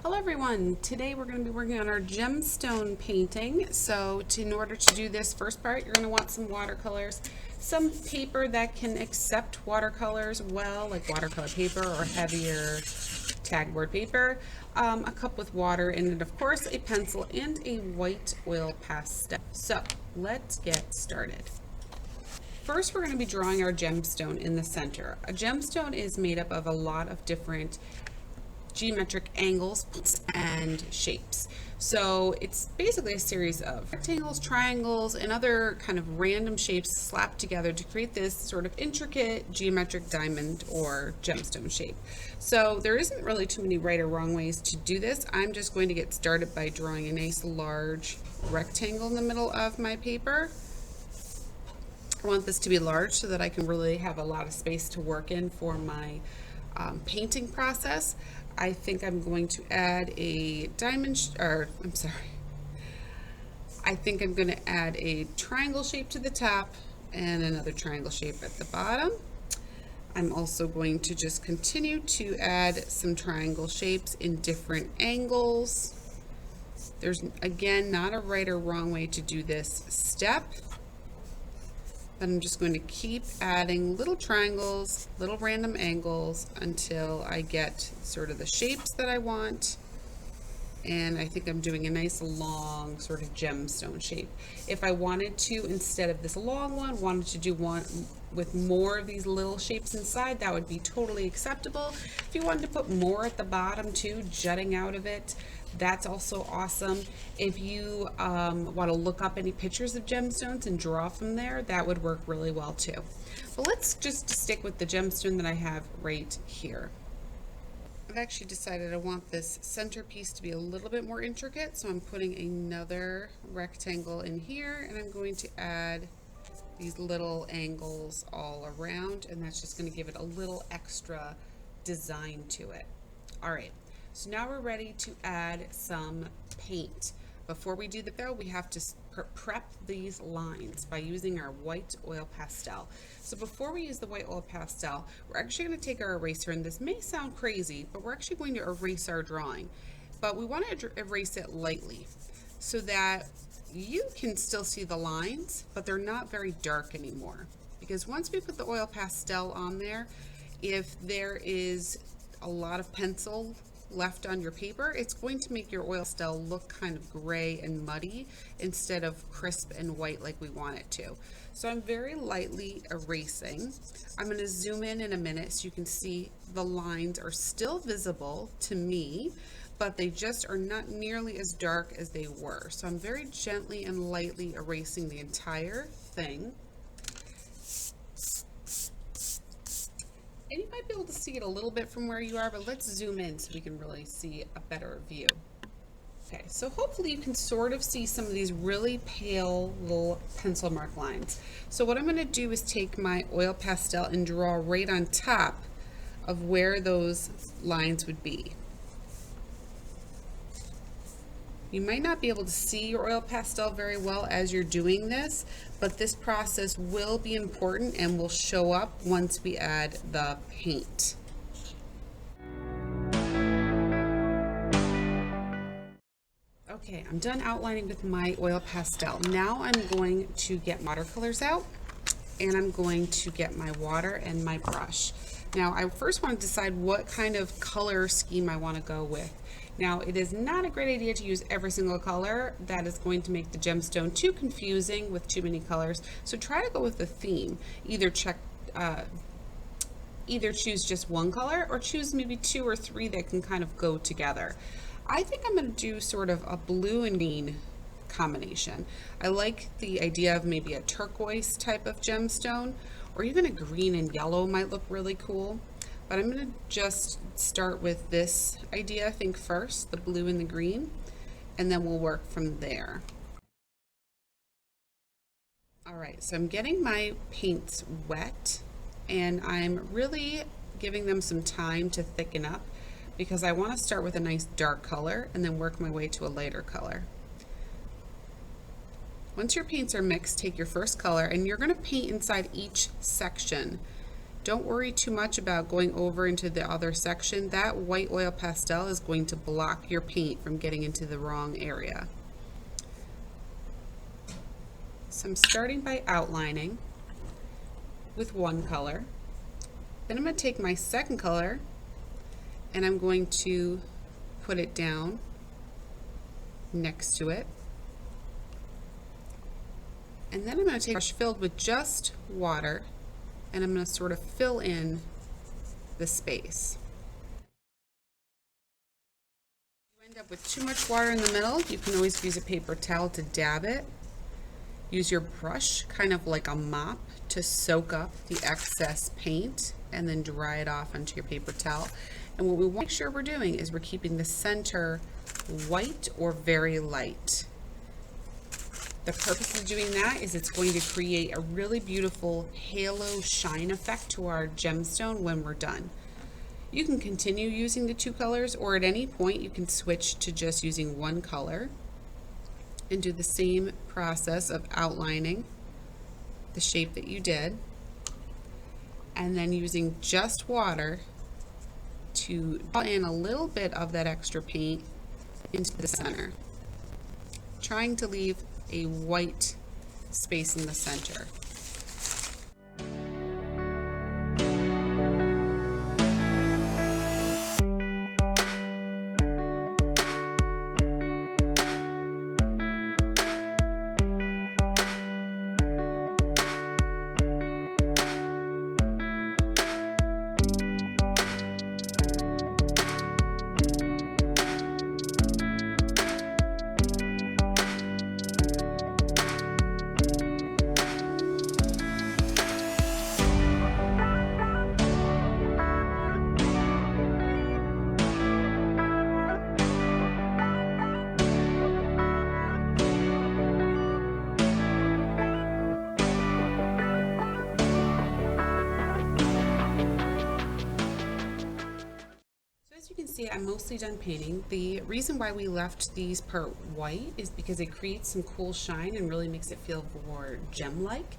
Hello everyone, today we're going to be working on our gemstone painting. So in order to do this first part, you're going to want some watercolors, some paper that can accept watercolors well, like watercolor paper or heavier tag board paper, a cup with water in it, of course, a pencil, and a white oil pastel. So let's get started. First, we're going to be drawing our gemstone in the center. A gemstone is made up of a lot of different geometric angles and shapes. So it's basically a series of rectangles, triangles, and other kind of random shapes slapped together to create this sort of intricate geometric diamond or gemstone shape. So there isn't really too many right or wrong ways to do this. I'm just going to get started by drawing a nice large rectangle in the middle of my paper. I want this to be large so that I can really have a lot of space to work in for my painting process. I think I'm going to add a I think I'm going to add a triangle shape to the top and another triangle shape at the bottom. I'm also going to just continue to add some triangle shapes in different angles. There's, again, not a right or wrong way to do this step. But I'm just going to keep adding little triangles, little random angles until I get sort of the shapes that I want. And I think I'm doing a nice long sort of gemstone shape. If I wanted to, instead of this long one, wanted to do one with more of these little shapes inside, that would be totally acceptable. If you wanted to put more at the bottom too, jutting out of it, that's also awesome. If you want to look up any pictures of gemstones and draw from there, that would work really well too. But let's just stick with the gemstone that I have right here. I've actually decided I want this centerpiece to be a little bit more intricate, so I'm putting another rectangle in here, and I'm going to add these little angles all around, and that's just going to give it a little extra design to it. All right. So now we're ready to add some paint. Before we do that though, we have to prep these lines by using our white oil pastel. So before we use the white oil pastel, we're actually going to take our eraser, and this may sound crazy, but we're actually going to erase our drawing. But we want to erase it lightly so that you can still see the lines, but they're not very dark anymore. Because once we put the oil pastel on there, if there is a lot of pencil left on your paper, it's going to make your oil pastel look kind of gray and muddy instead of crisp and white like we want it to. So I'm very lightly erasing. I'm going to zoom in a minute so you can see the lines are still visible to me, but they just are not nearly as dark as they were. So I'm very gently and lightly erasing the entire thing. And you might be able to see it a little bit from where you are, but let's zoom in so we can really see a better view. Okay, so hopefully you can sort of see some of these really pale little pencil mark lines. So what I'm going to do is take my oil pastel and draw right on top of where those lines would be. You might not be able to see your oil pastel very well as you're doing this, but this process will be important and will show up once we add the paint. Okay, I'm done outlining with my oil pastel. Now I'm going to get watercolors out, and I'm going to get my water and my brush. Now I first want to decide what kind of color scheme I want to go with. Now, it is not a great idea to use every single color. That is going to make the gemstone too confusing with too many colors. So try to go with a theme. Either choose just one color or choose maybe 2 or 3 that can kind of go together. I think I'm going to do sort of a blue and green combination. I like the idea of maybe a turquoise type of gemstone, or even a green and yellow might look really cool. But I'm going to just start with this idea, I think, first, the blue and the green, and then we'll work from there. All right, so I'm getting my paints wet, and I'm really giving them some time to thicken up because I want to start with a nice dark color and then work my way to a lighter color. Once your paints are mixed, take your first color, and you're going to paint inside each section. Don't worry too much about going over into the other section. That white oil pastel is going to block your paint from getting into the wrong area. So I'm starting by outlining with one color. Then I'm going to take my second color and I'm going to put it down next to it. And then I'm going to take a brush filled with just water and I'm going to sort of fill in the space. If you end up with too much water in the middle, you can always use a paper towel to dab it. Use your brush kind of like a mop to soak up the excess paint and then dry it off onto your paper towel. And what we want to make sure we're doing is we're keeping the center white or very light. The purpose of doing that is it's going to create a really beautiful halo shine effect to our gemstone when we're done. You can continue using the two colors, or at any point you can switch to just using one color and do the same process of outlining the shape that you did and then using just water to draw in a little bit of that extra paint into the center, trying to leave a white space in the center. You can see I'm mostly done painting. The reason why we left these part white is because it creates some cool shine and really makes it feel more gem-like.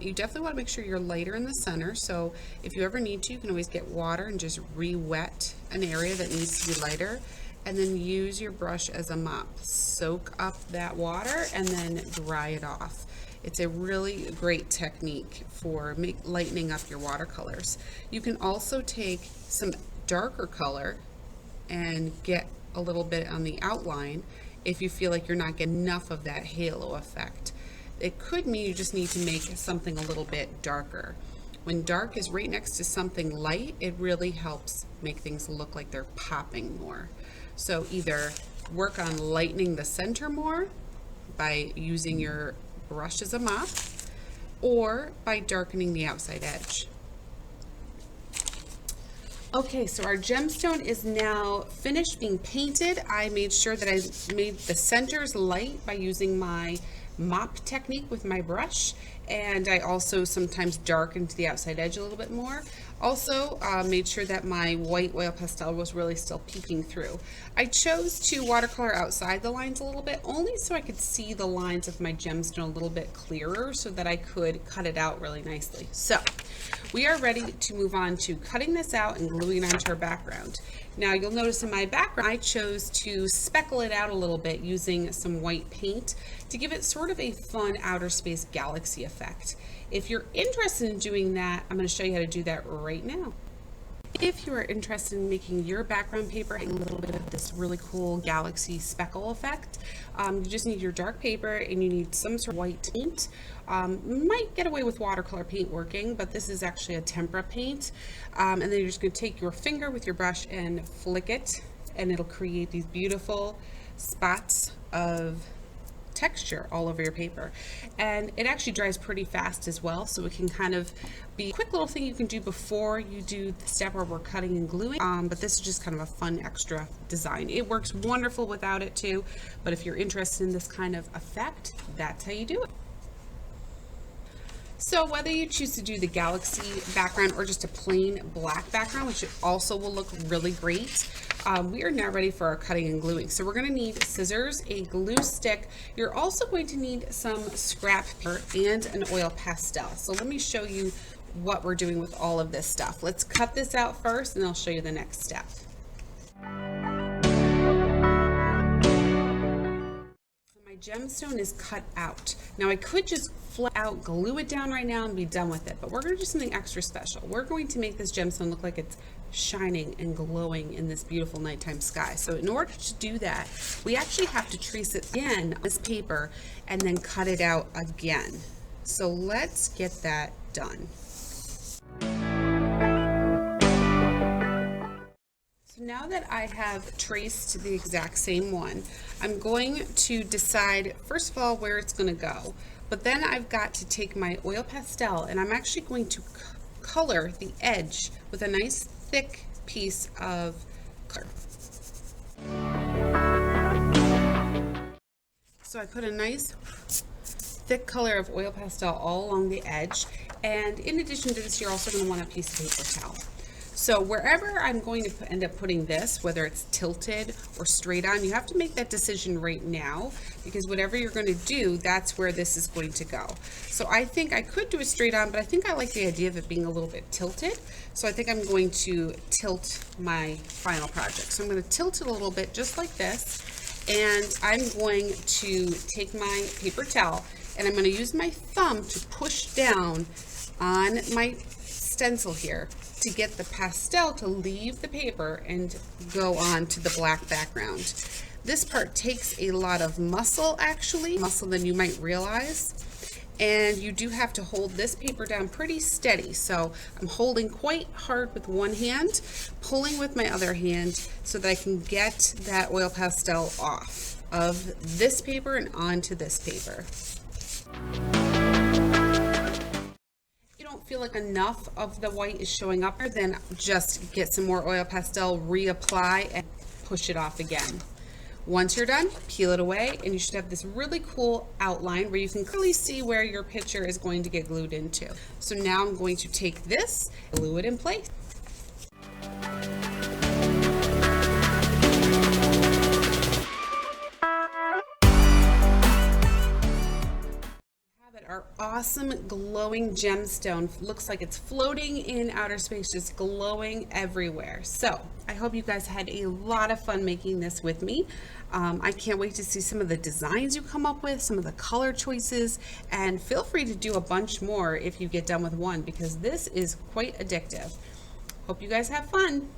You definitely want to make sure you're lighter in the center, so if you ever need to, you can always get water and just re-wet an area that needs to be lighter, and then use your brush as a mop. Soak up that water and then dry it off. It's a really great technique for lightening up your watercolors. You can also take some darker color and get a little bit on the outline if you feel like you're not getting enough of that halo effect. It could mean you just need to make something a little bit darker. When dark is right next to something light, it really helps make things look like they're popping more. So either work on lightening the center more by using your brush as a mop, or by darkening the outside edge. Okay, so our gemstone is now finished being painted. I made sure that I made the centers light by using my mop technique with my brush, and I also sometimes darkened the outside edge a little bit more. Also made sure that my white oil pastel was really still peeking through. I chose to watercolor outside the lines a little bit, only so I could see the lines of my gemstone a little bit clearer so that I could cut it out really nicely. So we are ready to move on to cutting this out and gluing it onto our background. Now you'll notice in my background I chose to speckle it out a little bit using some white paint to give it sort of a fun outer space galaxy effect. If you're interested in doing that, I'm going to show you how to do that right now. If you are interested in making your background paper a little bit of this really cool galaxy speckle effect, you just need your dark paper and you need some sort of white paint. Might get away with watercolor paint working, but this is actually a tempera paint. And then you're just going to take your finger with your brush and flick it, and it'll create these beautiful spots of texture all over your paper. And it actually dries pretty fast as well, so it can kind of be a quick little thing you can do before you do the step where we're cutting and gluing. But this is just kind of a fun extra design. It works wonderful without it too, but if you're interested in this kind of effect, that's how you do it. So whether you choose to do the galaxy background or just a plain black background, which also will look really great, we are now ready for our cutting and gluing. So we're going to need scissors, a glue stick. You're also going to need some scrap paper and an oil pastel. So let me show you what we're doing with all of this stuff. Let's cut this out first and I'll show you the next step. My gemstone is cut out. Now I could just flat out glue it down right now and be done with it, but we're going to do something extra special. We're going to make this gemstone look like it's shining and glowing in this beautiful nighttime sky. So in order to do that, we actually have to trace it in on this paper and then cut it out again. So let's get that done. Now that I have traced the exact same one, I'm going to decide, first of all, where it's going to go. But then I've got to take my oil pastel and I'm actually going to color the edge with a nice thick piece of color. So I put a nice thick color of oil pastel all along the edge. And in addition to this, you're also going to want a piece of paper towel. So wherever I'm going to end up putting this, whether it's tilted or straight on, you have to make that decision right now, because whatever you're going to do, that's where this is going to go. So I think I could do it straight on, but I think I like the idea of it being a little bit tilted. So I think I'm going to tilt my final project. So I'm going to tilt it a little bit just like this, and I'm going to take my paper towel and I'm going to use my thumb to push down on my stencil here to get the pastel to leave the paper and go on to the black background. This part takes a lot of muscle, actually, muscle than you might realize, and you do have to hold this paper down pretty steady. So I'm holding quite hard with one hand, pulling with my other hand so that I can get that oil pastel off of this paper and onto this paper. Feel like enough of the white is showing up, then just get some more oil pastel, reapply, and push it off again. Once you're done, peel it away, and you should have this really cool outline where you can clearly see where your picture is going to get glued into. So now I'm going to take this, glue it in place. Our awesome glowing gemstone looks like it's floating in outer space, just glowing everywhere. So I hope you guys had a lot of fun making this with me. I can't wait to see some of the designs you come up with, some of the color choices, and feel free to do a bunch more if you get done with one, because this is quite addictive. Hope you guys have fun.